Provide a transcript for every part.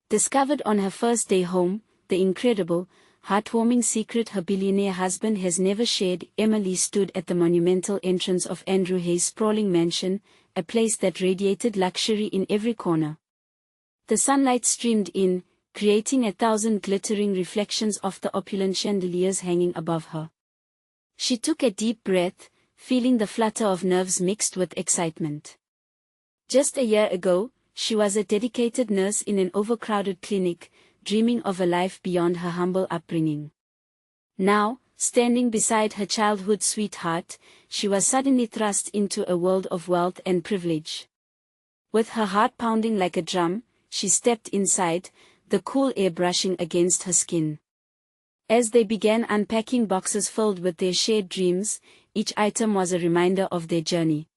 Discovered on her first day home, the incredible, heartwarming secret her billionaire husband has never shared. Emily stood at the monumental entrance of Andrew Hayes' sprawling mansion, a place that radiated luxury in every corner. The sunlight streamed in, creating 1,000 glittering reflections of the opulent chandeliers hanging above her. She took a deep breath, feeling the flutter of nerves mixed with excitement. Just a year ago, she was a dedicated nurse in an overcrowded clinic, dreaming of a life beyond her humble upbringing. Now, standing beside her childhood sweetheart, she was suddenly thrust into a world of wealth and privilege. With her heart pounding like a drum, she stepped inside, the cool air brushing against her skin. As they began unpacking boxes filled with their shared dreams, each item was a reminder of their journey.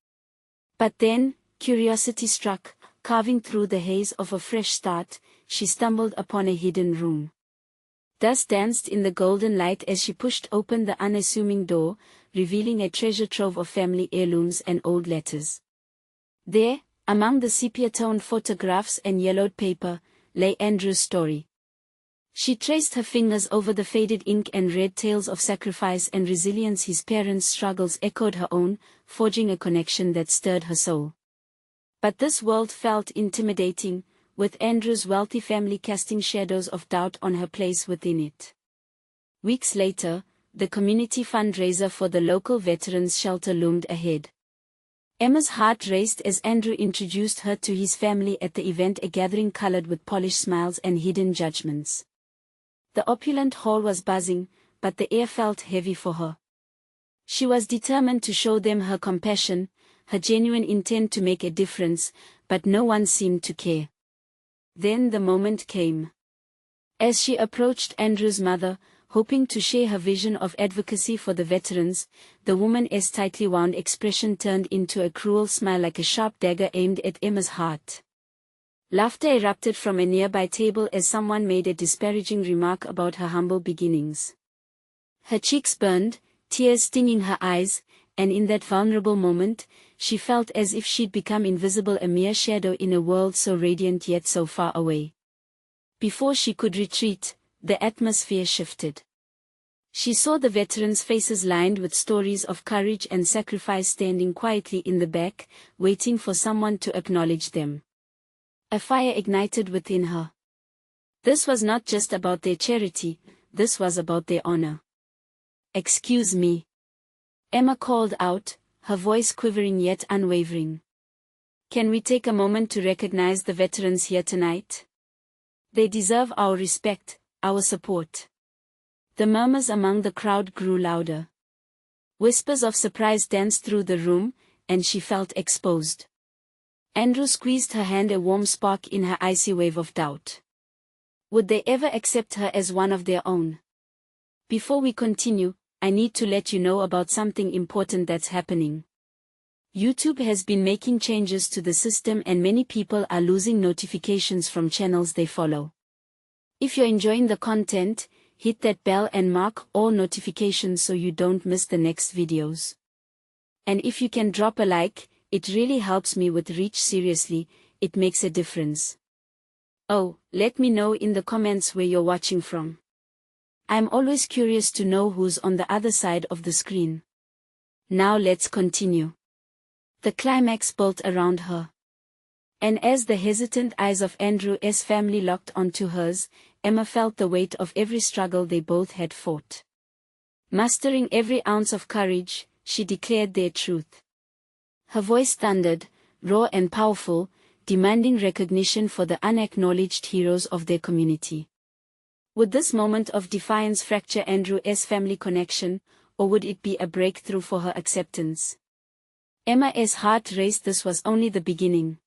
But then, curiosity struck, carving through the haze of a fresh start. She stumbled upon a hidden room. Dust danced in the golden light as she pushed open the unassuming door, revealing a treasure trove of family heirlooms and old letters. There, among the sepia-toned photographs and yellowed paper, lay Andrew's story. She traced her fingers over the faded ink and read tales of sacrifice and resilience. His parents' struggles echoed her own, forging a connection that stirred her soul. But this world felt intimidating, with Andrew's wealthy family casting shadows of doubt on her place within it. Weeks later, the community fundraiser for the local veterans shelter loomed ahead. Emma's heart raced as Andrew introduced her to his family at the event, a gathering colored with polished smiles and hidden judgments. The opulent hall was buzzing, but the air felt heavy for her. She was determined to show them her compassion, her genuine intent to make a difference, but no one seemed to care. Then the moment came. As she approached Andrew's mother, hoping to share her vision of advocacy for the veterans, the woman's tightly wound expression turned into a cruel smile, like a sharp dagger aimed at Emma's heart. Laughter erupted from a nearby table as someone made a disparaging remark about her humble beginnings. Her cheeks burned, tears stinging her eyes, and in that vulnerable moment, she felt as if she'd become invisible, a mere shadow in a world so radiant yet so far away. Before she could retreat, the atmosphere shifted. She saw the veterans' faces lined with stories of courage and sacrifice, standing quietly in the back, waiting for someone to acknowledge them. A fire ignited within her. This was not just about their charity, this was about their honor. "Excuse me," Emma called out, her voice quivering yet unwavering. "Can we take a moment to recognize the veterans here tonight? They deserve our respect, our support." The murmurs among the crowd grew louder. Whispers of surprise danced through the room, and she felt exposed. Andrew squeezed her hand, a warm spark in her icy wave of doubt. Would they ever accept her as one of their own? Before we continue, I need to let you know about something important that's happening. YouTube has been making changes to the system, and many people are losing notifications from channels they follow. If you're enjoying the content, hit that bell and mark all notifications so you don't miss the next videos. And if you can drop a like, it really helps me with reach. Seriously, it makes a difference. Oh, let me know in the comments where you're watching from. I'm always curious to know who's on the other side of the screen. Now let's continue. The climax built around her. And as the hesitant eyes of Andrew's family locked onto hers, Emma felt the weight of every struggle they both had fought. Mustering every ounce of courage, she declared their truth. Her voice thundered, raw and powerful, demanding recognition for the unacknowledged heroes of their community. Would this moment of defiance fracture Andrew's family connection, or would it be a breakthrough for her acceptance? Emma's heart raced. This was only the beginning.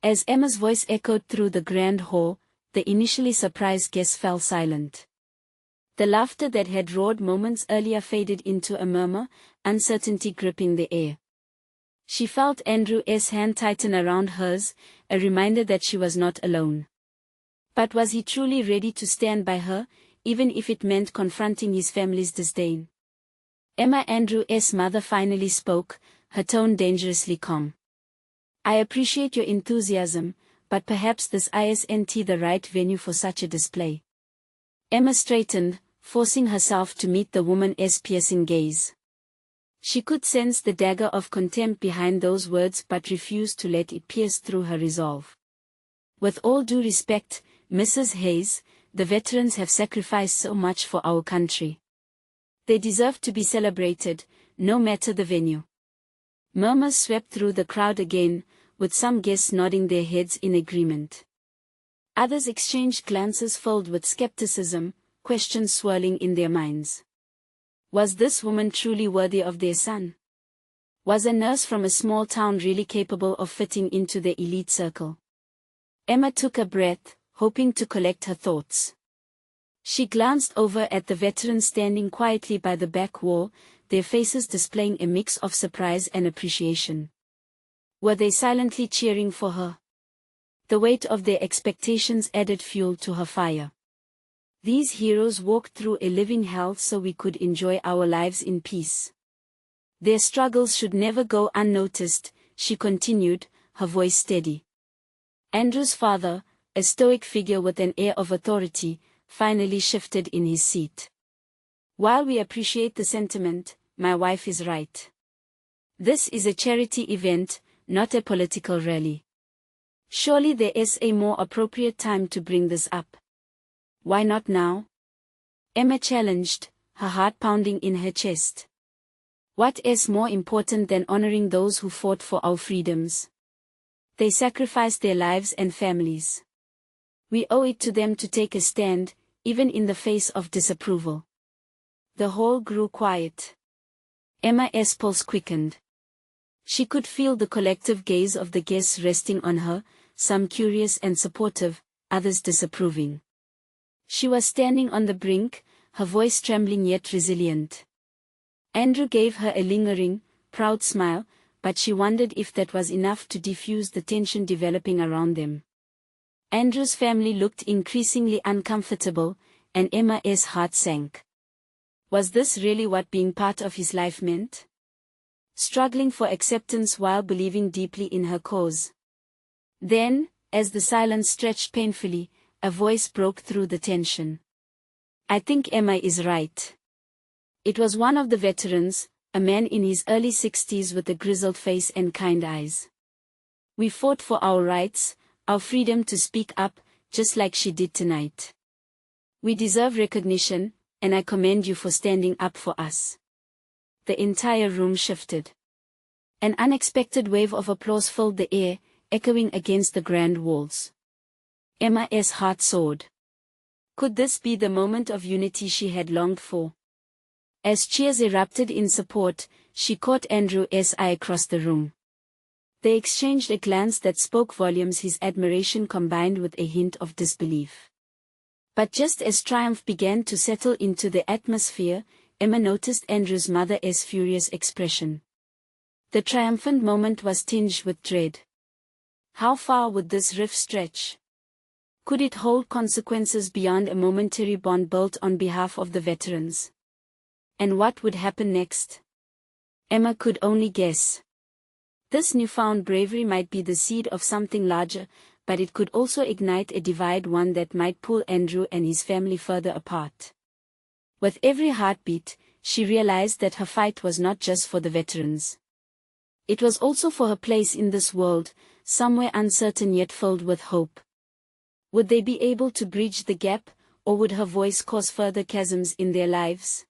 As Emma's voice echoed through the grand hall, the initially surprised guests fell silent. The laughter that had roared moments earlier faded into a murmur, uncertainty gripping the air. She felt Andrew's hand tighten around hers, a reminder that she was not alone. But was he truly ready to stand by her, even if it meant confronting his family's disdain? Emma, Andrew's mother, finally spoke, her tone dangerously calm. "I appreciate your enthusiasm, but perhaps this isn't the right venue for such a display. Emma straightened, forcing herself to meet the woman's piercing gaze. She could sense the dagger of contempt behind those words but refused to let it pierce through her resolve. With all due respect, Mrs. Hayes, the veterans have sacrificed so much for our country. They deserve to be celebrated, no matter the venue. Murmurs swept through the crowd again, with some guests nodding their heads in agreement. Others exchanged glances filled with skepticism, questions swirling in their minds. Was this woman truly worthy of their son? Was a nurse from a small town really capable of fitting into the elite circle? Emma took a breath, hoping to collect her thoughts. She glanced over at the veterans standing quietly by the back wall, their faces displaying a mix of surprise and appreciation. Were they silently cheering for her? The weight of their expectations added fuel to her fire. These heroes walked through a living hell so we could enjoy our lives in peace. Their struggles should never go unnoticed, she continued, her voice steady. Andrew's father, a stoic figure with an air of authority, finally shifted in his seat. While we appreciate the sentiment, my wife is right. This is a charity event, not a political rally. Surely there is a more appropriate time to bring this up. Why not now? Emma challenged, her heart pounding in her chest. What is more important than honoring those who fought for our freedoms? They sacrificed their lives and families. We owe it to them to take a stand, even in the face of disapproval. The hall grew quiet. Emma's pulse quickened. She could feel the collective gaze of the guests resting on her, some curious and supportive, others disapproving. She was standing on the brink, her voice trembling yet resilient. Andrew gave her a lingering, proud smile, but she wondered if that was enough to diffuse the tension developing around them. Andrew's family looked increasingly uncomfortable, and Emma's heart sank. Was this really what being part of his life meant? Struggling for acceptance while believing deeply in her cause. Then, as the silence stretched painfully, a voice broke through the tension. I think Emma is right. It was one of the veterans, a man in his early 60s with a grizzled face and kind eyes. We fought for our rights, our freedom to speak up, just like she did tonight. We deserve recognition, and I commend you for standing up for us. The entire room shifted. An unexpected wave of applause filled the air, echoing against the grand walls. Emma's heart soared. Could this be the moment of unity she had longed for? As cheers erupted in support, she caught Andrew's eye across the room. They exchanged a glance that spoke volumes, his admiration combined with a hint of disbelief. But just as triumph began to settle into the atmosphere, Emma noticed Andrew's mother's furious expression. The triumphant moment was tinged with dread. How far would this rift stretch? Could it hold consequences beyond a momentary bond built on behalf of the veterans? And what would happen next? Emma could only guess. This newfound bravery might be the seed of something larger, but it could also ignite a divide, one that might pull Andrew and his family further apart. With every heartbeat, she realized that her fight was not just for the veterans. It was also for her place in this world, somewhere uncertain yet filled with hope. Would they be able to bridge the gap, or would her voice cause further chasms in their lives?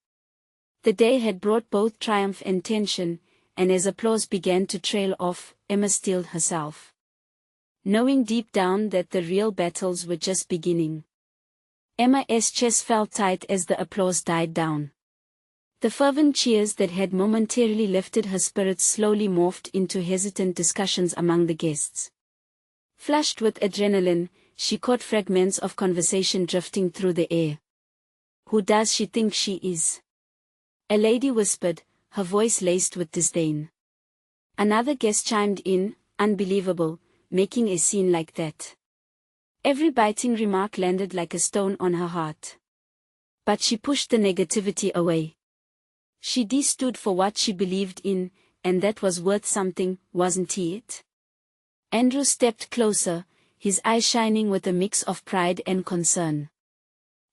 The day had brought both triumph and tension, and as applause began to trail off, Emma steeled herself, knowing deep down that the real battles were just beginning. Emma's chest felt tight as the applause died down. The fervent cheers that had momentarily lifted her spirits slowly morphed into hesitant discussions among the guests. Flushed with adrenaline, she caught fragments of conversation drifting through the air. Who does she think she is? A lady whispered, her voice laced with disdain. Another guest chimed in, unbelievable, making a scene like that. Every biting remark landed like a stone on her heart. But she pushed the negativity away. She stood for what she believed in, and that was worth something, wasn't it? Andrew stepped closer, his eyes shining with a mix of pride and concern.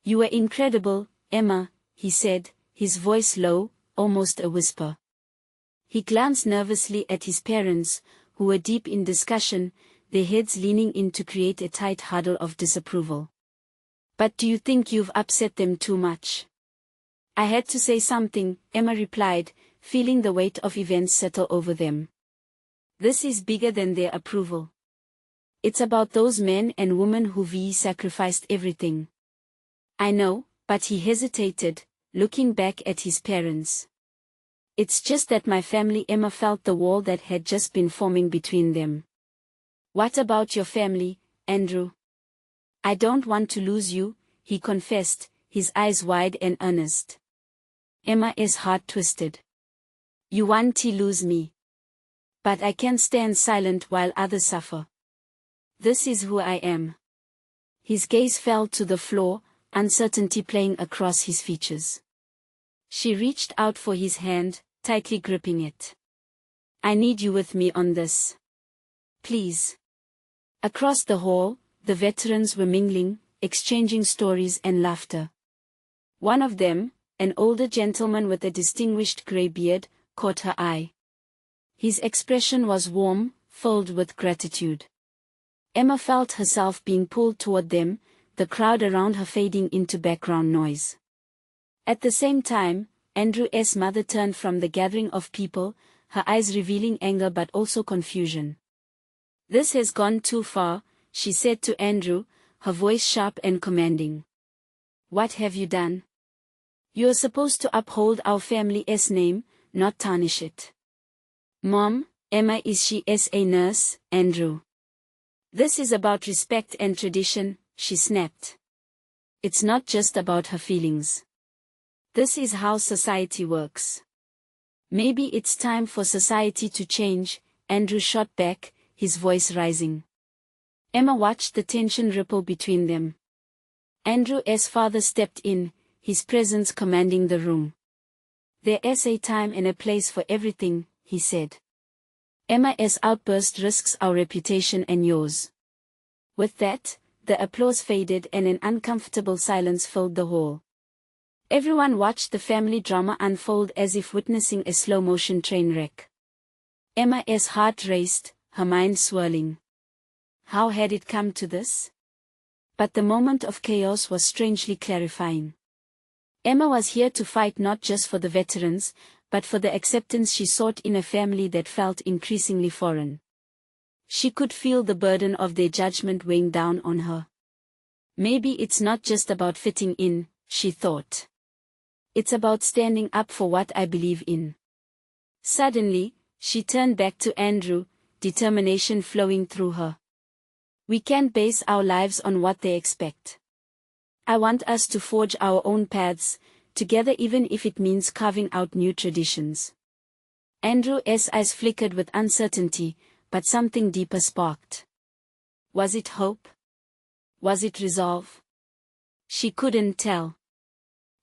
"You were incredible, Emma," he said, his voice low, almost a whisper. He glanced nervously at his parents, who were deep in discussion, their heads leaning in to create a tight huddle of disapproval. "But do you think you've upset them too much?" "I had to say something," Emma replied, feeling the weight of events settle over them. "This is bigger than their approval. It's about those men and women who've sacrificed everything." "I know," but he hesitated, looking back at his parents. "It's just that my family." Emma felt the wall that had just been forming between them. "What about your family, Andrew?" "I don't want to lose you," he confessed, his eyes wide and earnest. Emma's heart twisted. "You want to lose me? But I can't stand silent while others suffer. This is who I am." His gaze fell to the floor, uncertainty playing across his features. She reached out for his hand, tightly gripping it. "I need you with me on this. Please." Across the hall, the veterans were mingling, exchanging stories and laughter. One of them, an older gentleman with a distinguished gray beard, caught her eye. His expression was warm, filled with gratitude. Emma felt herself being pulled toward them, the crowd around her fading into background noise. At the same time, Andrew's mother turned from the gathering of people, her eyes revealing anger but also confusion. "This has gone too far," she said to Andrew, her voice sharp and commanding. "What have you done? You're supposed to uphold our family's name, not tarnish it." "Mom, Emma is a nurse, Andrew. This is about respect and tradition," she snapped. "It's not just about her feelings. This is how society works." "Maybe it's time for society to change," Andrew shot back, his voice rising. Emma watched the tension ripple between them. Andrew's father stepped in, his presence commanding the room. "There's a time and a place for everything," he said. "Emma's outburst risks our reputation and yours." With that, the applause faded and an uncomfortable silence filled the hall. Everyone watched the family drama unfold as if witnessing a slow-motion train wreck. Emma's heart raced, her mind swirling. How had it come to this? But the moment of chaos was strangely clarifying. Emma was here to fight not just for the veterans, but for the acceptance she sought in a family that felt increasingly foreign. She could feel the burden of their judgment weighing down on her. "Maybe it's not just about fitting in," she thought. "It's about standing up for what I believe in." Suddenly, she turned back to Andrew, determination flowing through her. "We can't base our lives on what they expect. I want us to forge our own paths, together even if it means carving out new traditions." Andrew's eyes flickered with uncertainty, but something deeper sparked. Was it hope? Was it resolve? She couldn't tell.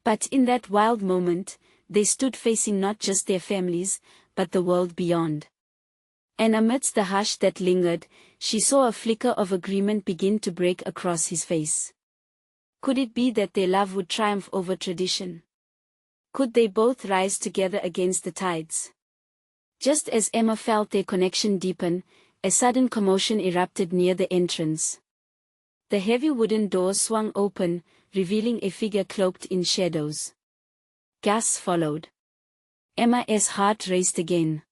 But in that wild moment, they stood facing not just their families, but the world beyond. And amidst the hush that lingered, she saw a flicker of agreement begin to break across his face. Could it be that their love would triumph over tradition? Could they both rise together against the tides? Just as Emma felt their connection deepen, a sudden commotion erupted near the entrance. The heavy wooden door swung open, revealing a figure cloaked in shadows. Gasps followed. Emma's heart raced again.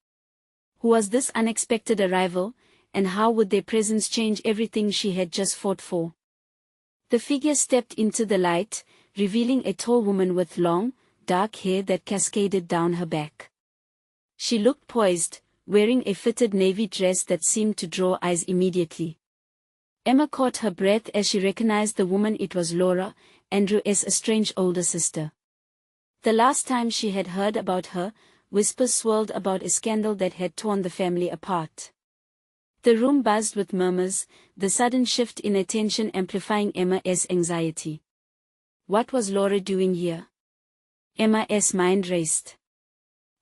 Who was this unexpected arrival, and how would their presence change everything she had just fought for? The figure stepped into the light, revealing a tall woman with long, dark hair that cascaded down her back. She looked poised, wearing a fitted navy dress that seemed to draw eyes immediately. Emma caught her breath as she recognized the woman. It was Laura, Andrew's estranged older sister. The last time she had heard about her, whispers swirled about a scandal that had torn the family apart. The room buzzed with murmurs, the sudden shift in attention amplifying Emma's anxiety. What was Laura doing here? Emma's mind raced.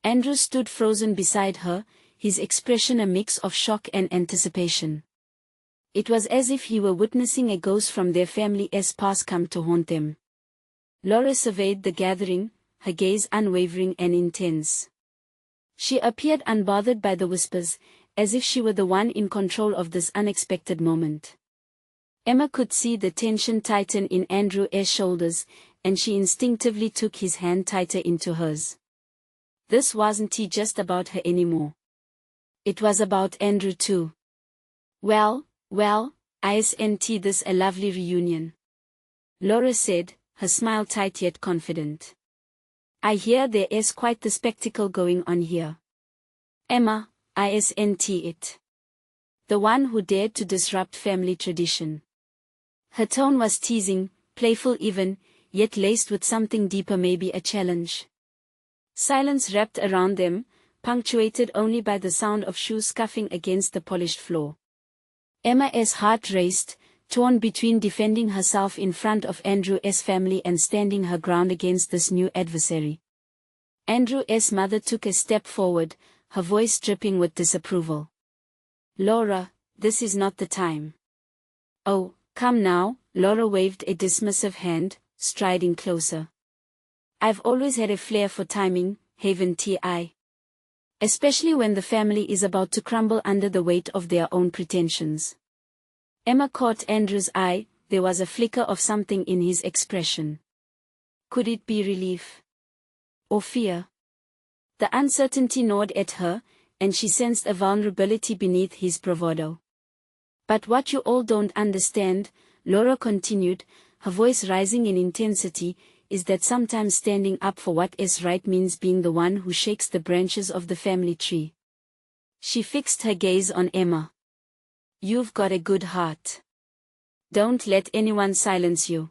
Andrew stood frozen beside her, his expression a mix of shock and anticipation. It was as if he were witnessing a ghost from their family's past come to haunt them. Laura surveyed the gathering, her gaze unwavering and intense. She appeared unbothered by the whispers, as if she were the one in control of this unexpected moment. Emma could see the tension tighten in Andrew's shoulders, and she instinctively took his hand tighter into hers. This wasn't just about her anymore. It was about Andrew too. Well, isn't this a lovely reunion? Laura said, her smile tight yet confident. I hear there is quite the spectacle going on here. Emma, isn't it? The one who dared to disrupt family tradition. Her tone was teasing, playful even, yet laced with something deeper, maybe a challenge. Silence wrapped around them, punctuated only by the sound of shoes scuffing against the polished floor. Emma's heart raced, torn between defending herself in front of Andrew's family and standing her ground against this new adversary. Andrew's mother took a step forward, her voice dripping with disapproval. Laura, this is not the time. Oh, come now, Laura waved a dismissive hand, striding closer. I've always had a flair for timing, haven't I? Especially when the family is about to crumble under the weight of their own pretensions. Emma caught Andrew's eye, there was a flicker of something in his expression. Could it be relief? Or fear? The uncertainty gnawed at her, and she sensed a vulnerability beneath his bravado. But what you all don't understand, Laura continued, her voice rising in intensity, is that sometimes standing up for what is right means being the one who shakes the branches of the family tree. She fixed her gaze on Emma. You've got a good heart. Don't let anyone silence you.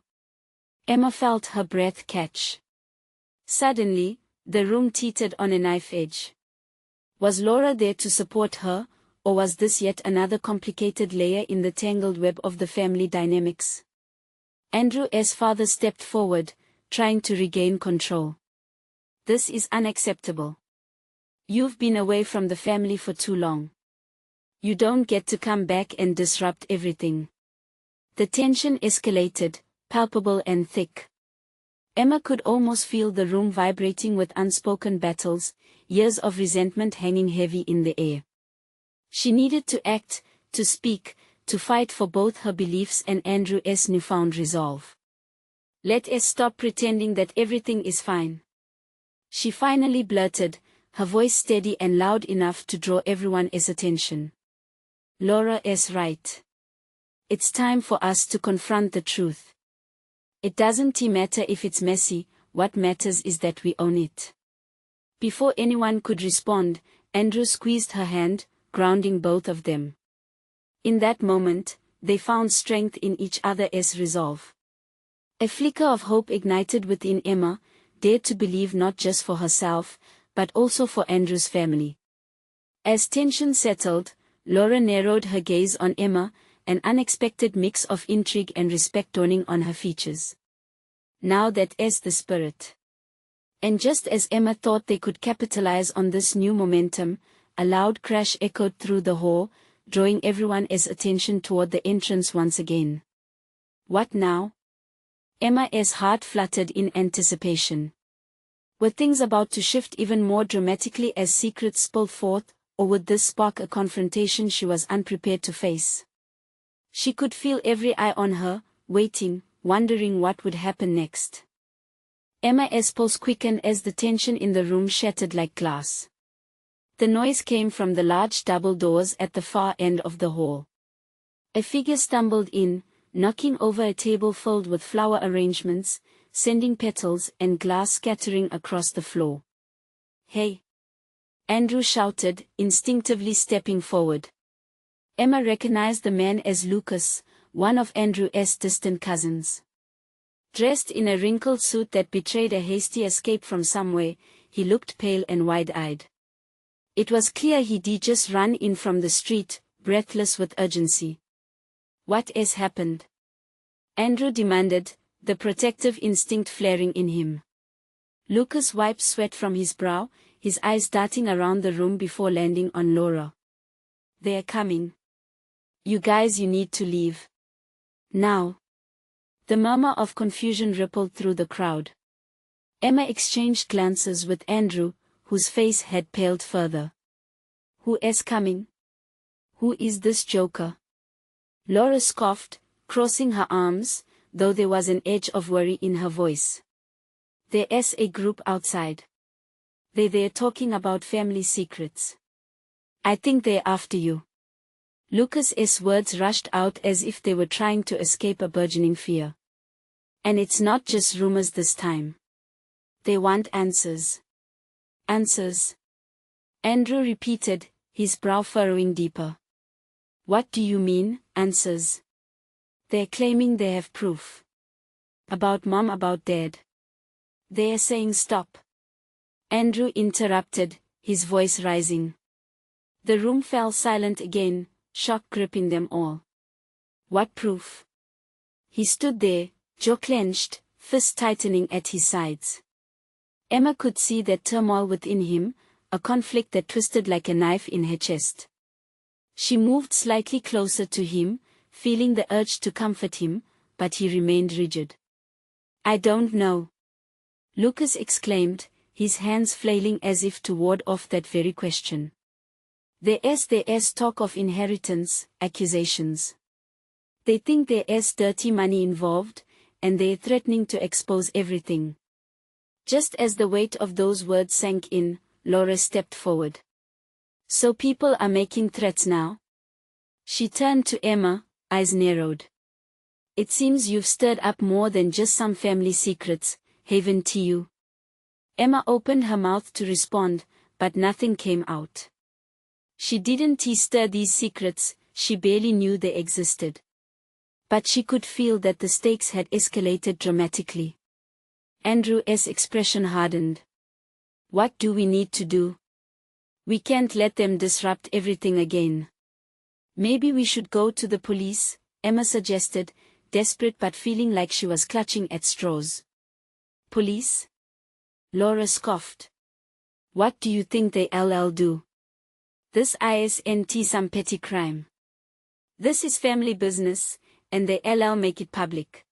Emma felt her breath catch. Suddenly, the room teetered on a knife edge. Was Laura there to support her, or was this yet another complicated layer in the tangled web of the family dynamics? Andrew's father stepped forward, trying to regain control. This is unacceptable. You've been away from the family for too long. You don't get to come back and disrupt everything. The tension escalated, palpable and thick. Emma could almost feel the room vibrating with unspoken battles, years of resentment hanging heavy in the air. She needed to act, to speak, to fight for both her beliefs and Andrew's newfound resolve. Let us stop pretending that everything is fine. She finally blurted, her voice steady and loud enough to draw everyone's attention. Laura is right. It's time for us to confront the truth. It doesn't matter if it's messy, what matters is that we own it. Before anyone could respond, Andrew squeezed her hand, grounding both of them. In that moment, they found strength in each other's resolve. A flicker of hope ignited within Emma, dared to believe not just for herself, but also for Andrew's family. As tension settled, Laura narrowed her gaze on Emma, an unexpected mix of intrigue and respect dawning on her features. Now that is the spirit. And just as Emma thought they could capitalize on this new momentum, a loud crash echoed through the hall, drawing everyone's attention toward the entrance once again. What now? Emma's heart fluttered in anticipation. Were things about to shift even more dramatically as secrets spilled forth, or would this spark a confrontation she was unprepared to face? She could feel every eye on her, waiting, wondering what would happen next. Emma's pulse quickened as the tension in the room shattered like glass. The noise came from the large double doors at the far end of the hall. A figure stumbled in, knocking over a table filled with flower arrangements, sending petals and glass scattering across the floor. Hey! Andrew shouted, instinctively stepping forward. Emma recognized the man as Lucas, one of Andrew's distant cousins. Dressed in a wrinkled suit that betrayed a hasty escape from somewhere, he looked pale and wide-eyed. It was clear he'd just run in from the street, breathless with urgency. What has happened? Andrew demanded, the protective instinct flaring in him. Lucas wiped sweat from his brow, his eyes darting around the room before landing on Laura. They're coming. You need to leave. Now. The murmur of confusion rippled through the crowd. Emma exchanged glances with Andrew, whose face had paled further. Who is coming? Who is this joker? Laura scoffed, crossing her arms, though there was an edge of worry in her voice. There's a group outside. They're talking about family secrets. I think they're after you. Lucas's words rushed out as if they were trying to escape a burgeoning fear. And it's not just rumors this time. They want answers. Answers. Andrew repeated, his brow furrowing deeper. What do you mean, answers? They're claiming they have proof. About Mom, about Dad. They're saying stop. Andrew interrupted, his voice rising. The room fell silent again, shock gripping them all. What proof? He stood there, jaw clenched, fist tightening at his sides. Emma could see that turmoil within him, a conflict that twisted like a knife in her chest. She moved slightly closer to him, feeling the urge to comfort him, but he remained rigid. I don't know. Lucas exclaimed, his hands flailing as if to ward off that very question. There's talk of inheritance, accusations. They think there's dirty money involved, and they're threatening to expose everything. Just as the weight of those words sank in, Laura stepped forward. So people are making threats now? She turned to Emma, eyes narrowed. It seems you've stirred up more than just some family secrets, haven't you? Emma opened her mouth to respond, but nothing came out. She didn't stir these secrets, she barely knew they existed. But she could feel that the stakes had escalated dramatically. Andrew's expression hardened. What do we need to do? We can't let them disrupt everything again. Maybe we should go to the police, Emma suggested, desperate but feeling like she was clutching at straws. Police? Laura scoffed. What do you think they'll do? This isn't some petty crime. This is family business, and they'll make it public.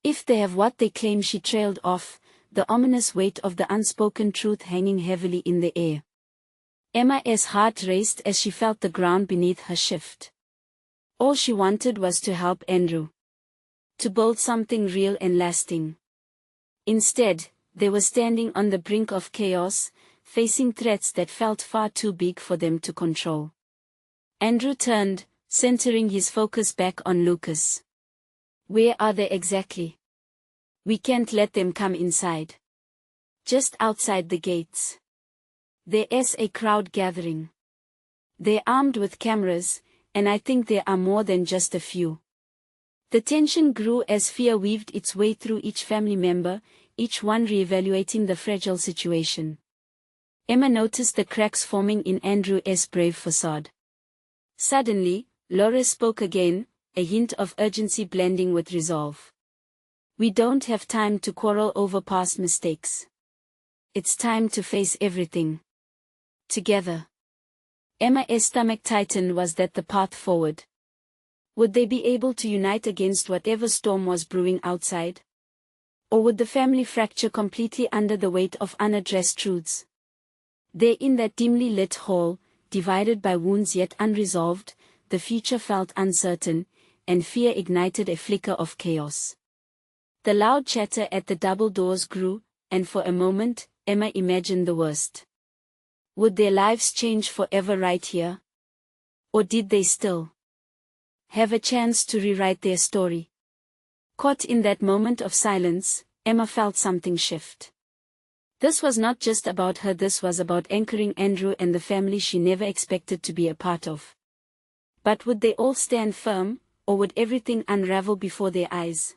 If they have what they claim, she trailed off, the ominous weight of the unspoken truth hanging heavily in the air. Emma's heart raced as she felt the ground beneath her shift. All she wanted was to help Andrew. To build something real and lasting. Instead, they were standing on the brink of chaos, facing threats that felt far too big for them to control. Andrew turned, centering his focus back on Lucas. Where are they exactly? We can't let them come inside. Just outside the gates. There's a crowd gathering. They're armed with cameras, and I think there are more than just a few. The tension grew as fear weaved its way through each family member, each one reevaluating the fragile situation. Emma noticed the cracks forming in Andrew's brave facade. Suddenly, Laura spoke again, a hint of urgency blending with resolve. We don't have time to quarrel over past mistakes. It's time to face everything. Together. Emma's stomach tightened. Was that the path forward? Would they be able to unite against whatever storm was brewing outside? Or would the family fracture completely under the weight of unaddressed truths? There in that dimly lit hall, divided by wounds yet unresolved, the future felt uncertain, and fear ignited a flicker of chaos. The loud chatter at the double doors grew, and for a moment, Emma imagined the worst. Would their lives change forever right here? Or did they still have a chance to rewrite their story? Caught in that moment of silence, Emma felt something shift. This was not just about her, this was about anchoring Andrew and the family she never expected to be a part of. But would they all stand firm, or would everything unravel before their eyes?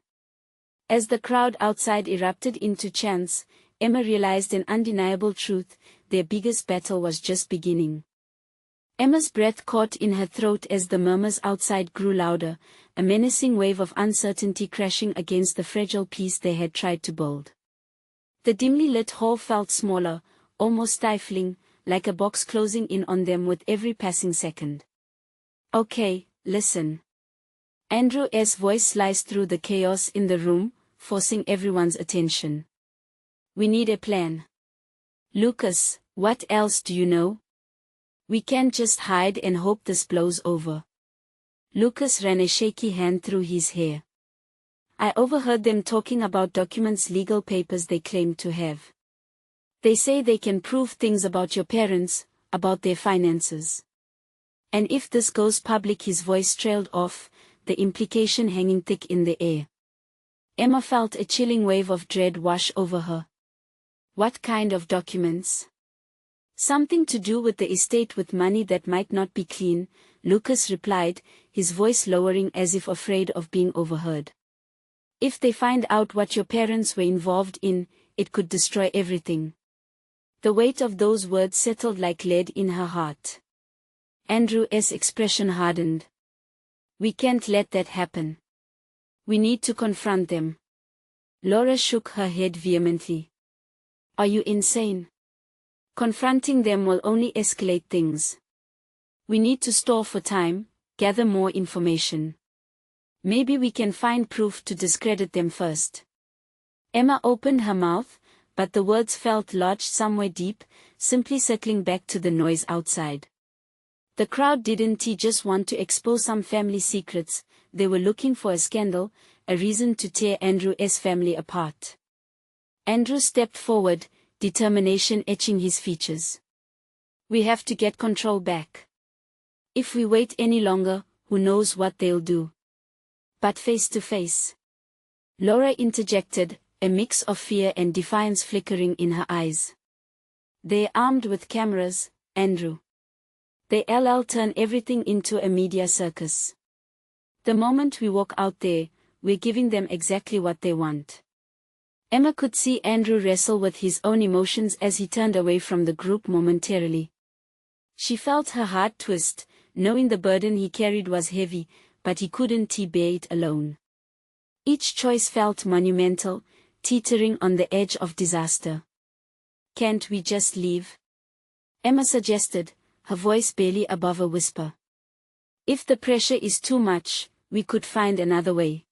As the crowd outside erupted into chants, Emma realized an undeniable truth: their biggest battle was just beginning. Emma's breath caught in her throat as the murmurs outside grew louder, a menacing wave of uncertainty crashing against the fragile peace they had tried to build. The dimly lit hall felt smaller, almost stifling, like a box closing in on them with every passing second. Okay, listen. Andrew's voice sliced through the chaos in the room, forcing everyone's attention. We need a plan. Lucas, what else do you know? We can't just hide and hope this blows over. Lucas ran a shaky hand through his hair. I overheard them talking about documents, legal papers they claim to have. They say they can prove things about your parents, about their finances. And if this goes public, his voice trailed off, the implication hanging thick in the air. Emma felt a chilling wave of dread wash over her. What kind of documents? Something to do with the estate, with money that might not be clean, Lucas replied, his voice lowering as if afraid of being overheard. If they find out what your parents were involved in, it could destroy everything. The weight of those words settled like lead in her heart. Andrew's expression hardened. We can't let that happen. We need to confront them. Laura shook her head vehemently. Are you insane? Confronting them will only escalate things. We need to stall for time, gather more information. Maybe we can find proof to discredit them first. Emma opened her mouth, but the words felt lodged somewhere deep, simply circling back to the noise outside. The crowd didn't just want to expose some family secrets, they were looking for a scandal, a reason to tear Andrew's family apart. Andrew stepped forward, determination etching his features. We have to get control back. If we wait any longer, who knows what they'll do. But face to face. Laura interjected, a mix of fear and defiance flickering in her eyes. They're armed with cameras, Andrew. They'll turn everything into a media circus. The moment we walk out there, we're giving them exactly what they want. Emma could see Andrew wrestle with his own emotions as he turned away from the group momentarily. She felt her heart twist, knowing the burden he carried was heavy, but he couldn't bear it alone. Each choice felt monumental, teetering on the edge of disaster. Can't we just leave? Emma suggested, her voice barely above a whisper. If the pressure is too much, we could find another way.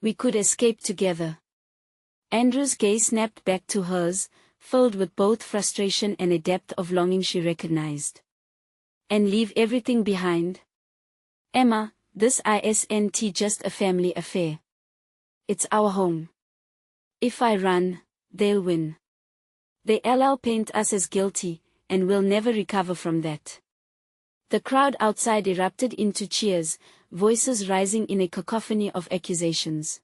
We could escape together. Andrew's gaze snapped back to hers, filled with both frustration and a depth of longing she recognized. And leave everything behind? Emma, this isn't just a family affair. It's our home. If I run, they'll win. They'll paint us as guilty, and we'll never recover from that. The crowd outside erupted into cheers, voices rising in a cacophony of accusations.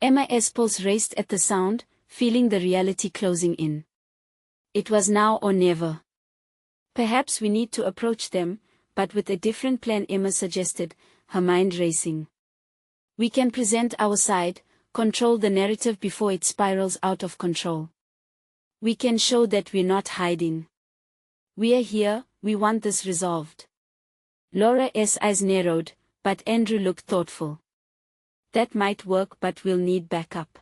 Emma's pulse raced at the sound, feeling the reality closing in. It was now or never. Perhaps we need to approach them, but with a different plan, Emma suggested, her mind racing. We can present our side, control the narrative before it spirals out of control. We can show that we're not hiding. We are here, we want this resolved. Laura's eyes narrowed, but Andrew looked thoughtful. That might work, but we'll need backup.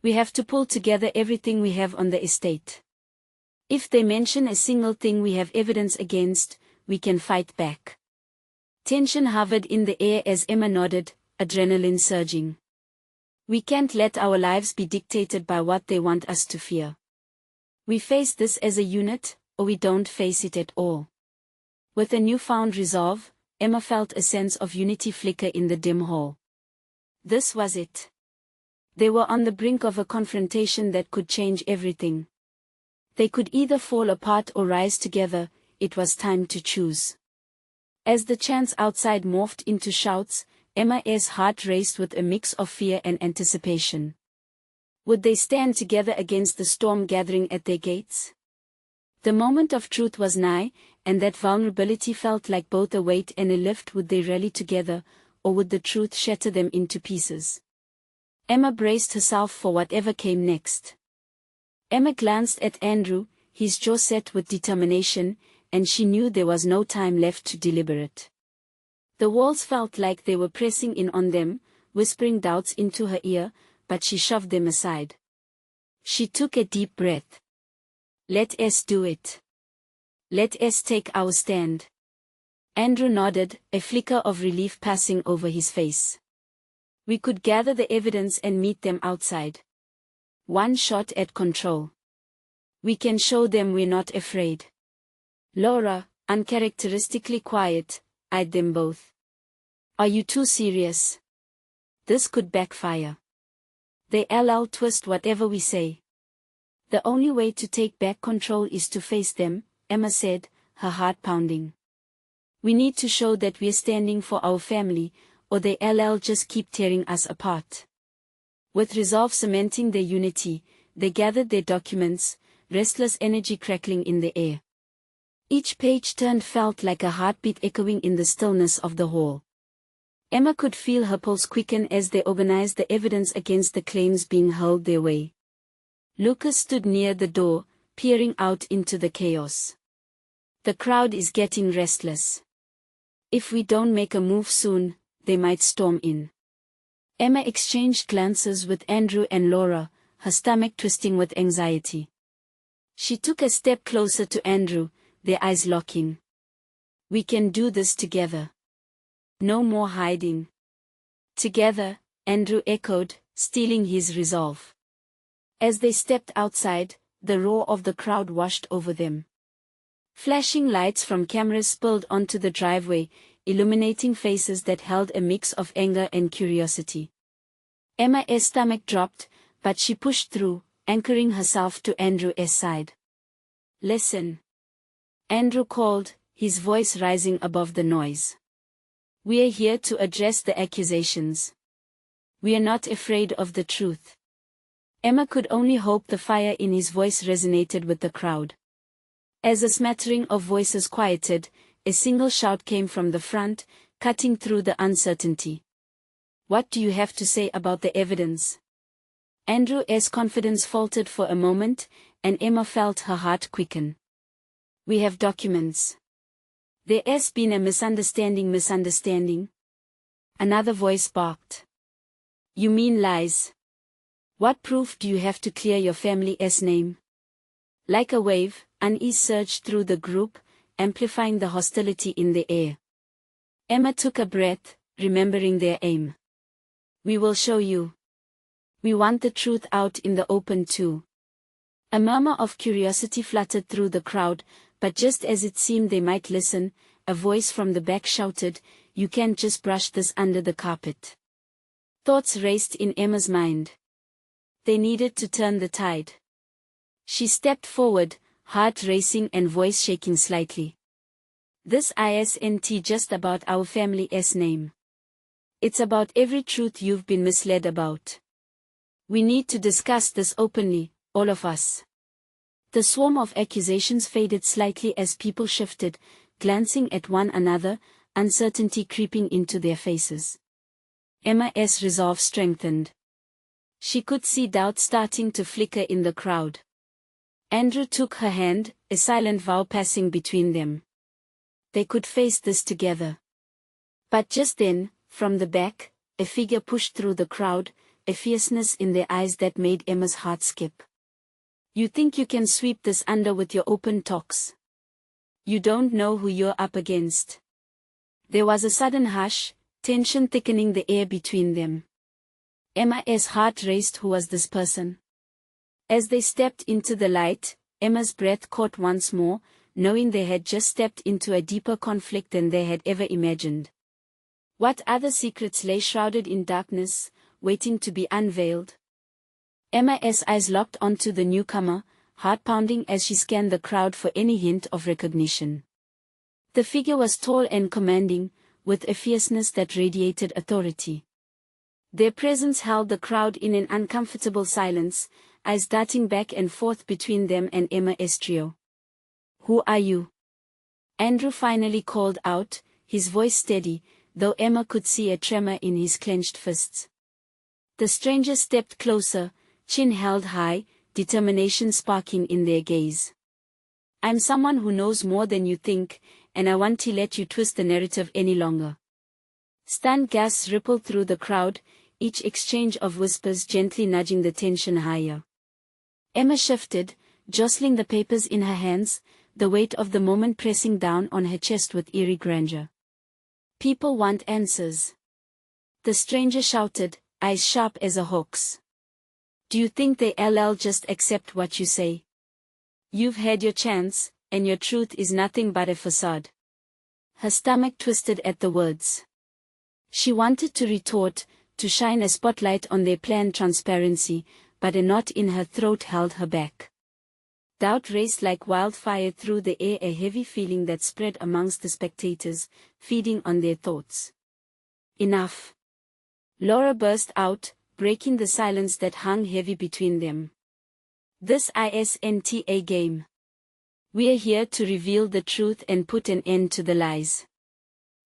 We have to pull together everything we have on the estate. If they mention a single thing we have evidence against, we can fight back. Tension hovered in the air as Emma nodded, adrenaline surging. We can't let our lives be dictated by what they want us to fear. We face this as a unit, or we don't face it at all. With a newfound resolve, Emma felt a sense of unity flicker in the dim hall. This was it. They were on the brink of a confrontation that could change everything. They could either fall apart or rise together, it was time to choose. As the chants outside morphed into shouts, Emma's heart raced with a mix of fear and anticipation. Would they stand together against the storm gathering at their gates? The moment of truth was nigh, and that vulnerability felt like both a weight and a lift. Would they rally together, or would the truth shatter them into pieces? Emma braced herself for whatever came next. Emma glanced at Andrew, his jaw set with determination, and she knew there was no time left to deliberate. The walls felt like they were pressing in on them, whispering doubts into her ear, but she shoved them aside. She took a deep breath. Let us do it. Let us take our stand. Andrew nodded, a flicker of relief passing over his face. We could gather the evidence and meet them outside. One shot at control. We can show them we're not afraid. Laura, uncharacteristically quiet, eyed them both. Are you too serious? This could backfire. They'll twist whatever we say. The only way to take back control is to face them, Emma said, her heart pounding. We need to show that we're standing for our family, or they'll just keep tearing us apart. With resolve cementing their unity, they gathered their documents, restless energy crackling in the air. Each page turned felt like a heartbeat echoing in the stillness of the hall. Emma could feel her pulse quicken as they organized the evidence against the claims being hurled their way. Lucas stood near the door, peering out into the chaos. The crowd is getting restless. If we don't make a move soon, they might storm in. Emma exchanged glances with Andrew and Laura, her stomach twisting with anxiety. She took a step closer to Andrew, their eyes locking. We can do this together. No more hiding. Together, Andrew echoed, stealing his resolve. As they stepped outside, the roar of the crowd washed over them. Flashing lights from cameras spilled onto the driveway, illuminating faces that held a mix of anger and curiosity. Emma's stomach dropped, but she pushed through, anchoring herself to Andrew's side. Listen. Andrew called, his voice rising above the noise. We're here to address the accusations. We're not afraid of the truth. Emma could only hope the fire in his voice resonated with the crowd. As a smattering of voices quieted, a single shout came from the front, cutting through the uncertainty. What do you have to say about the evidence? Andrew's confidence faltered for a moment, and Emma felt her heart quicken. We have documents. There's been a misunderstanding. Another voice barked. You mean lies? What proof do you have to clear your family's name? Like a wave, unease surged through the group, amplifying the hostility in the air. Emma took a breath, remembering their aim. We will show you. We want the truth out in the open too. A murmur of curiosity fluttered through the crowd, but just as it seemed they might listen, a voice from the back shouted, You can't just brush this under the carpet. Thoughts raced in Emma's mind. They needed to turn the tide. She stepped forward, heart racing and voice shaking slightly. This isn't just about our family's name. It's about every truth you've been misled about. We need to discuss this openly, all of us. The swarm of accusations faded slightly as people shifted, glancing at one another, uncertainty creeping into their faces. Emma's resolve strengthened. She could see doubt starting to flicker in the crowd. Andrew took her hand, a silent vow passing between them. They could face this together. But just then, from the back, a figure pushed through the crowd, a fierceness in their eyes that made Emma's heart skip. You think you can sweep this under with your open talks? You don't know who you're up against. There was a sudden hush, tension thickening the air between them. Emma's heart raced. Who was this person? As they stepped into the light, Emma's breath caught once more, knowing they had just stepped into a deeper conflict than they had ever imagined. What other secrets lay shrouded in darkness, waiting to be unveiled? Emma's eyes locked onto the newcomer, heart pounding as she scanned the crowd for any hint of recognition. The figure was tall and commanding, with a fierceness that radiated authority. Their presence held the crowd in an uncomfortable silence, eyes darting back and forth between them and Emma's trio. Who are you? Andrew finally called out, his voice steady, though Emma could see a tremor in his clenched fists. The stranger stepped closer, chin held high, determination sparking in their gaze. I'm someone who knows more than you think, and I won't let you twist the narrative any longer. Stunned gasps rippled through the crowd, each exchange of whispers gently nudging the tension higher. Emma shifted, jostling the papers in her hands, the weight of the moment pressing down on her chest with eerie grandeur. "People want answers," the stranger shouted, eyes sharp as a hawk's. "Do you think they'll just accept what you say? You've had your chance, and your truth is nothing but a facade." Her stomach twisted at the words. She wanted to retort, to shine a spotlight on their planned transparency, but a knot in her throat held her back. Doubt raced like wildfire through the air, a heavy feeling that spread amongst the spectators, feeding on their thoughts. "Enough!" Laura burst out, breaking the silence that hung heavy between them. "This isn't a game. We're here to reveal the truth and put an end to the lies."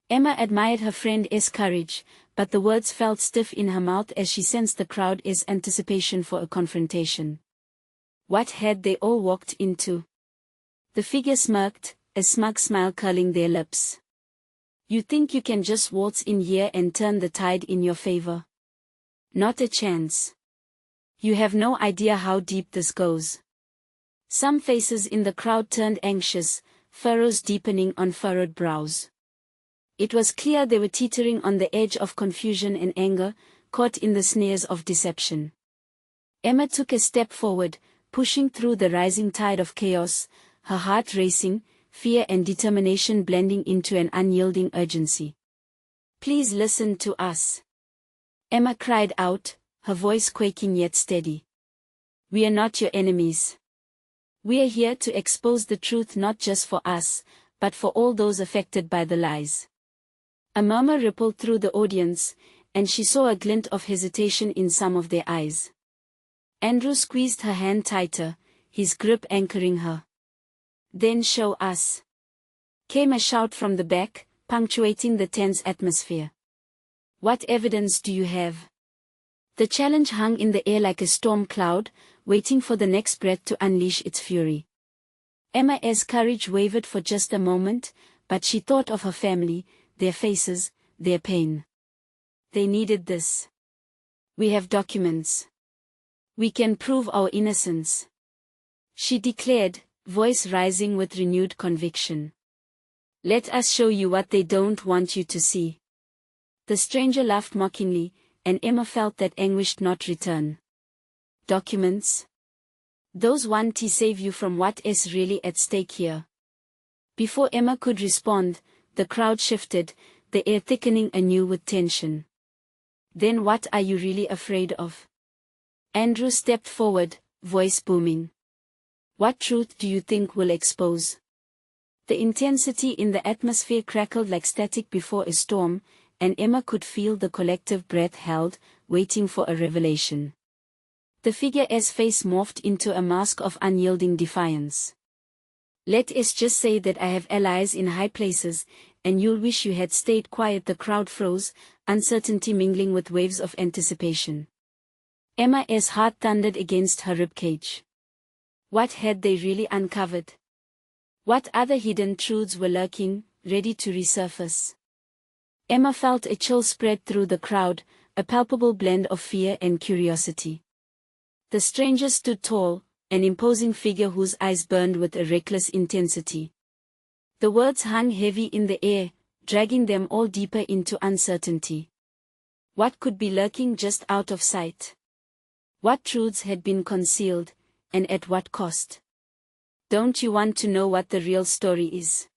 Emma admired her friend's courage, but the words felt stiff in her mouth as she sensed the crowd's anticipation for a confrontation. What had they all walked into? The figure smirked, a smug smile curling their lips. "You think you can just waltz in here and turn the tide in your favor? Not a chance. You have no idea how deep this goes." Some faces in the crowd turned anxious, furrows deepening on furrowed brows. It was clear they were teetering on the edge of confusion and anger, caught in the snares of deception. Emma took a step forward, pushing through the rising tide of chaos, her heart racing, fear and determination blending into an unyielding urgency. "Please listen to us," Emma cried out, her voice quaking yet steady. "We are not your enemies. We are here to expose the truth, not just for us, but for all those affected by the lies." A murmur rippled through the audience, and she saw a glint of hesitation in some of their eyes. Andrew squeezed her hand tighter, his grip anchoring her. "Then show us," came a shout from the back, punctuating the tense atmosphere. "What evidence do you have?" The challenge hung in the air like a storm cloud, waiting for the next breath to unleash its fury. Emma's courage wavered for just a moment, but she thought of her family, their faces, their pain. They needed this. "We have documents. We can prove our innocence," she declared, voice rising with renewed conviction. "Let us show you what they don't want you to see." The stranger laughed mockingly, and Emma felt that anguish not return. "Documents? Those want to save you from what is really at stake here." Before Emma could respond, the crowd shifted, the air thickening anew with tension. "Then what are you really afraid of?" Andrew stepped forward, voice booming. "What truth do you think we'll expose?" The intensity in the atmosphere crackled like static before a storm, and Emma could feel the collective breath held, waiting for a revelation. The figure's face morphed into a mask of unyielding defiance. "Let us just say that I have allies in high places, and you'll wish you had stayed quiet." The crowd froze, uncertainty mingling with waves of anticipation. Emma's heart thundered against her ribcage. What had they really uncovered? What other hidden truths were lurking, ready to resurface? Emma felt a chill spread through the crowd, a palpable blend of fear and curiosity. The stranger stood tall, an imposing figure whose eyes burned with a reckless intensity. The words hung heavy in the air, dragging them all deeper into uncertainty. What could be lurking just out of sight? What truths had been concealed, and at what cost? "Don't you want to know what the real story is?"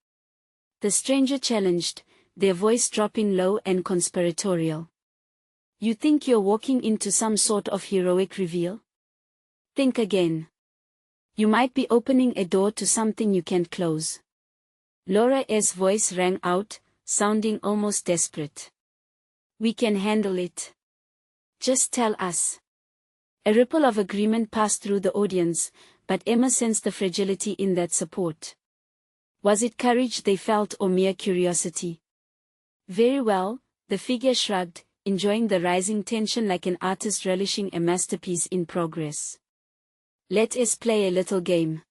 the stranger challenged, their voice dropping low and conspiratorial. "You think you're walking into some sort of heroic reveal? Think again. You might be opening a door to something you can't close." Laura's voice rang out, sounding almost desperate. "We can handle it. Just tell us." A ripple of agreement passed through the audience, but Emma sensed the fragility in that support. Was it courage they felt or mere curiosity? "Very well," the figure shrugged, enjoying the rising tension like an artist relishing a masterpiece in progress. "Let us play a little game.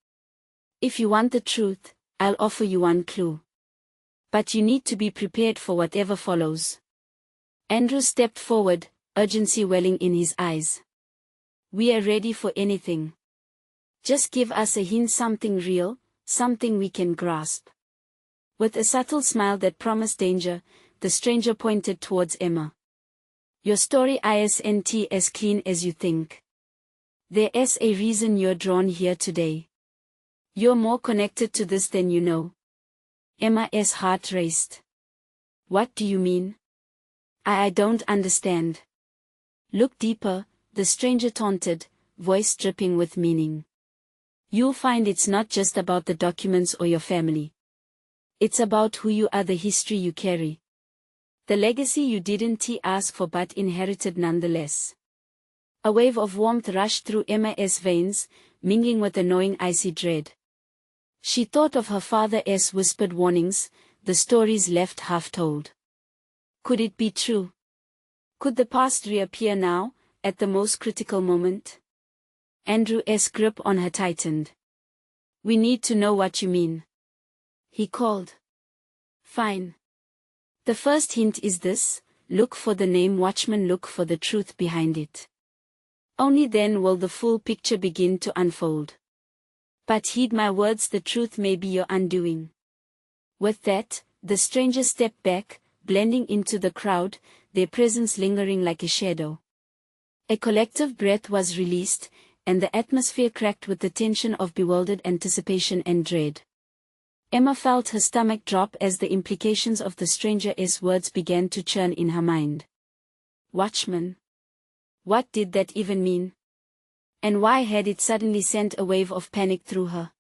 If you want the truth, I'll offer you one clue. But you need to be prepared for whatever follows." Andrew stepped forward, urgency welling in his eyes. "We are ready for anything. Just give us a hint, something real, something we can grasp. With a subtle smile that promised danger, the stranger pointed towards Emma. Your story isn't as clean as you think. There's a reason you're drawn here today. You're more connected to this than you know. Emma's heart raced. What do you mean? I don't understand. Look deeper, the stranger taunted, voice dripping with meaning. You'll find it's not just about the documents or your family. It's about who you are, the history you carry. The legacy you didn't ask for but inherited nonetheless. A wave of warmth rushed through Emma's veins, mingling with a gnawing icy dread. She thought of her father's whispered warnings, the stories left half told. Could it be true? Could the past reappear now, at the most critical moment? Andrew's grip on her tightened. We need to know what you mean. He called. Fine. The first hint is this: look for the name Watchman, look for the truth behind it. Only then will the full picture begin to unfold. But heed my words, the truth may be your undoing. With that, the stranger stepped back, blending into the crowd, their presence lingering like a shadow. A collective breath was released, and the atmosphere cracked with the tension of bewildered anticipation and dread. Emma felt her stomach drop as the implications of the stranger's words began to churn in her mind. Watchman. What did that even mean? And why had it suddenly sent a wave of panic through her?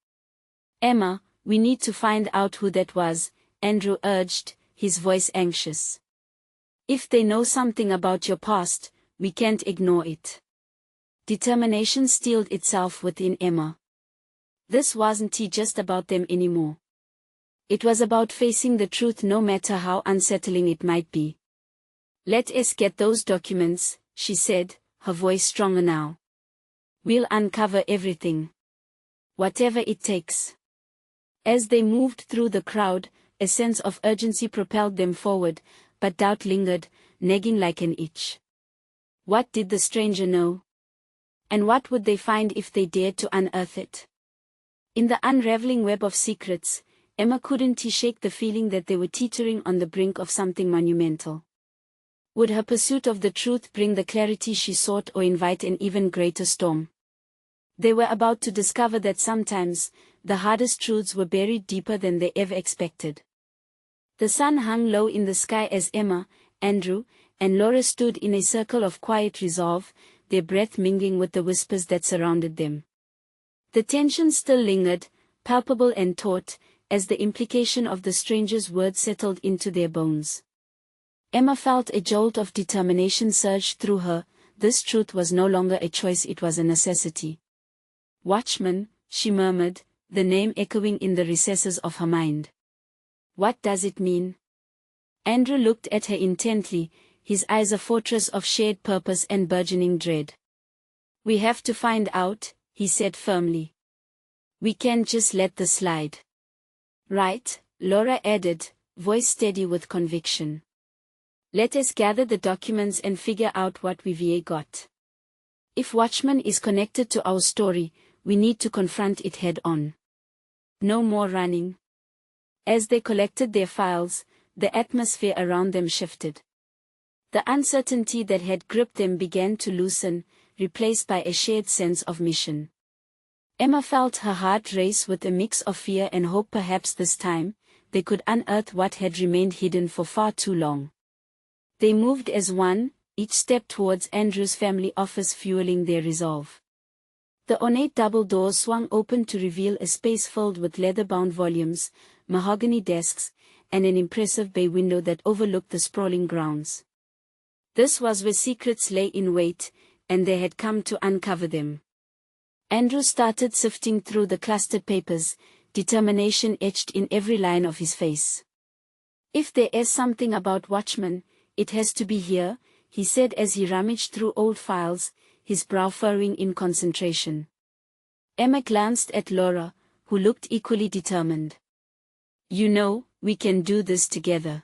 Emma, we need to find out who that was, Andrew urged, his voice anxious. If they know something about your past, we can't ignore it. Determination steeled itself within Emma. This wasn't just about them anymore. It was about facing the truth no matter how unsettling it might be. Let us get those documents, she said, her voice stronger now. We'll uncover everything. Whatever it takes. As they moved through the crowd, a sense of urgency propelled them forward, but doubt lingered, nagging like an itch. What did the stranger know? And what would they find if they dared to unearth it? In the unraveling web of secrets, Emma couldn't shake the feeling that they were teetering on the brink of something monumental. Would her pursuit of the truth bring the clarity she sought or invite an even greater storm? They were about to discover that sometimes, the hardest truths were buried deeper than they ever expected. The sun hung low in the sky as Emma, Andrew, and Laura stood in a circle of quiet resolve, their breath mingling with the whispers that surrounded them. The tension still lingered, palpable and taut, as the implication of the stranger's words settled into their bones. Emma felt a jolt of determination surge through her. This truth was no longer a choice, it was a necessity. Watchman, she murmured, the name echoing in the recesses of her mind. What does it mean? Andrew looked at her intently, his eyes a fortress of shared purpose and burgeoning dread. We have to find out, he said firmly. We can't just let this slide. Right, Laura added, voice steady with conviction. Let us gather the documents and figure out what we've got. If Watchman is connected to our story, we need to confront it head on. No more running. As they collected their files, the atmosphere around them shifted. The uncertainty that had gripped them began to loosen, replaced by a shared sense of mission. Emma felt her heart race with a mix of fear and hope. Perhaps this time, they could unearth what had remained hidden for far too long. They moved as one, each step towards Andrew's family office fueling their resolve. The ornate double doors swung open to reveal a space filled with leather-bound volumes, mahogany desks, and an impressive bay window that overlooked the sprawling grounds. This was where secrets lay in wait, and they had come to uncover them. Andrew started sifting through the clustered papers, determination etched in every line of his face. If there is something about Watchman, it has to be here, he said as he rummaged through old files, his brow furrowing in concentration. Emma glanced at Laura, who looked equally determined. You know, we can do this together.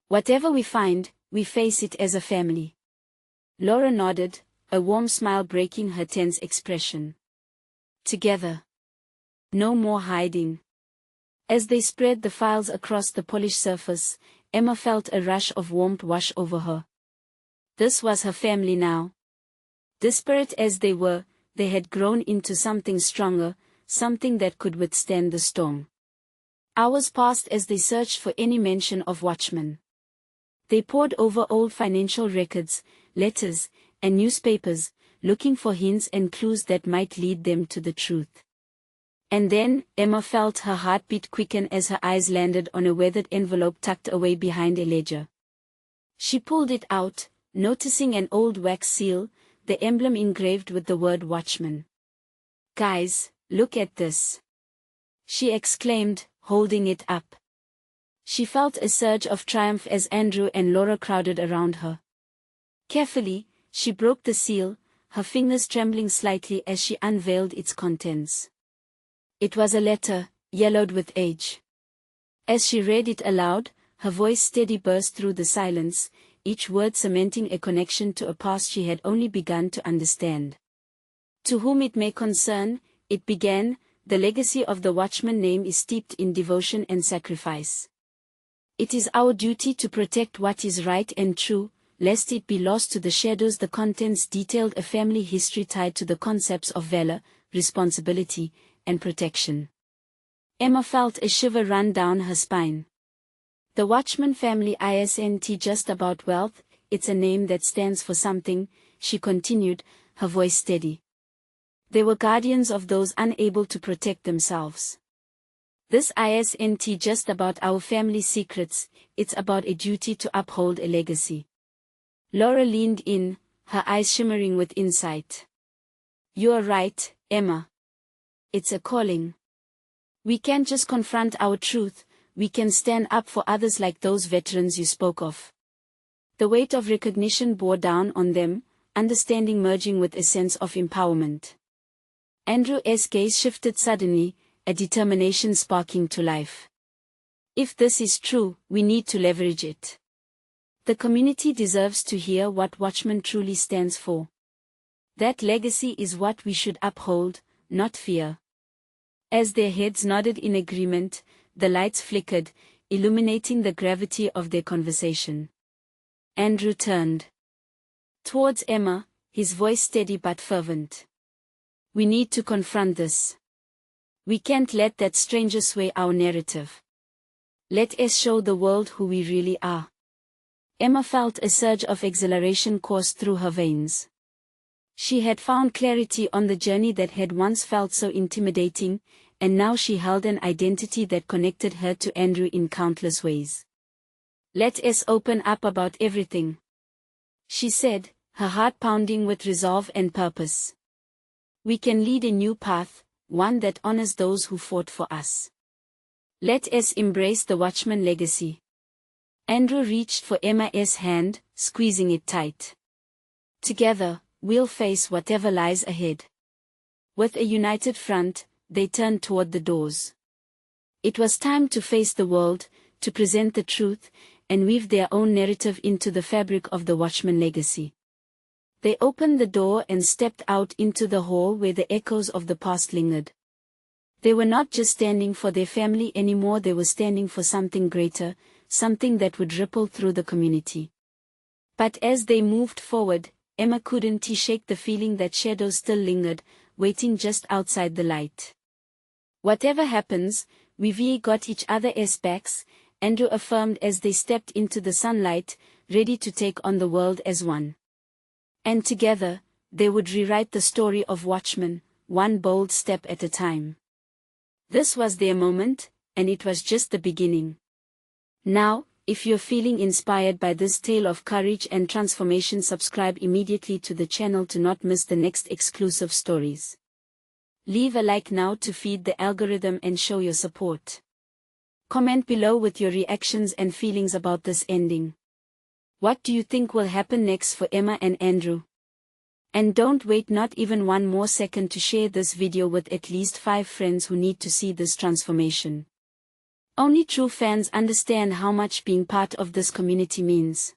Whatever we find, we face it as a family. Laura nodded, a warm smile breaking her tense expression. Together. No more hiding. As they spread the files across the polished surface, Emma felt a rush of warmth wash over her. This was her family now. Disparate as they were, they had grown into something stronger, something that could withstand the storm. Hours passed as they searched for any mention of Watchmen. They pored over old financial records, letters, and newspapers, looking for hints and clues that might lead them to the truth. And then, Emma felt her heartbeat quicken as her eyes landed on a weathered envelope tucked away behind a ledger. She pulled it out, noticing an old wax seal, the emblem engraved with the word Watchman. "Guys, look at this!" she exclaimed, holding it up. She felt a surge of triumph as Andrew and Laura crowded around her. Carefully, she broke the seal, her fingers trembling slightly as she unveiled its contents. It was a letter, yellowed with age. As she read it aloud, her voice steady burst through the silence, each word cementing a connection to a past she had only begun to understand. "To whom it may concern," it began, "the legacy of the Watchman name is steeped in devotion and sacrifice. It is our duty to protect what is right and true, lest it be lost to the shadows." The contents detailed a family history tied to the concepts of valor, responsibility, and protection. Emma felt a shiver run down her spine. The Watchman family isn't just about wealth, it's a name that stands for something, she continued, her voice steady. They were guardians of those unable to protect themselves. This isn't just about our family secrets, it's about a duty to uphold a legacy. Laura leaned in, her eyes shimmering with insight. "You are right, Emma. It's a calling. We can't just confront our truth, we can stand up for others like those veterans you spoke of." The weight of recognition bore down on them, understanding merging with a sense of empowerment. Andrew's gaze shifted suddenly, a determination sparking to life. "If this is true, we need to leverage it. The community deserves to hear what Watchman truly stands for. That legacy is what we should uphold, not fear." As their heads nodded in agreement, the lights flickered, illuminating the gravity of their conversation. Andrew turned towards Emma, his voice steady but fervent. "We need to confront this. We can't let that stranger sway our narrative. Let us show the world who we really are." Emma felt a surge of exhilaration course through her veins. She had found clarity on the journey that had once felt so intimidating, and now she held an identity that connected her to Andrew in countless ways. "Let us open up about everything," she said, her heart pounding with resolve and purpose. "We can lead a new path, one that honors those who fought for us. Let us embrace the Watchman legacy." Andrew reached for Emma's hand, squeezing it tight. "Together, we'll face whatever lies ahead." With a united front, they turned toward the doors. It was time to face the world, to present the truth, and weave their own narrative into the fabric of the Watchman legacy. They opened the door and stepped out into the hall where the echoes of the past lingered. They were not just standing for their family anymore, they were standing for something greater, something that would ripple through the community. But as they moved forward, Emma couldn't shake the feeling that shadows still lingered, waiting just outside the light. "Whatever happens, we've got each other's backs," Andrew affirmed as they stepped into the sunlight, ready to take on the world as one. And together, they would rewrite the story of Watchmen, one bold step at a time. This was their moment, and it was just the beginning. Now, if you're feeling inspired by this tale of courage and transformation, subscribe immediately to the channel to not miss the next exclusive stories. Leave a like now to feed the algorithm and show your support. Comment below with your reactions and feelings about this ending. What do you think will happen next for Emma and Andrew? And don't wait not even one more second to share this video with at least 5 friends who need to see this transformation. Only true fans understand how much being part of this community means.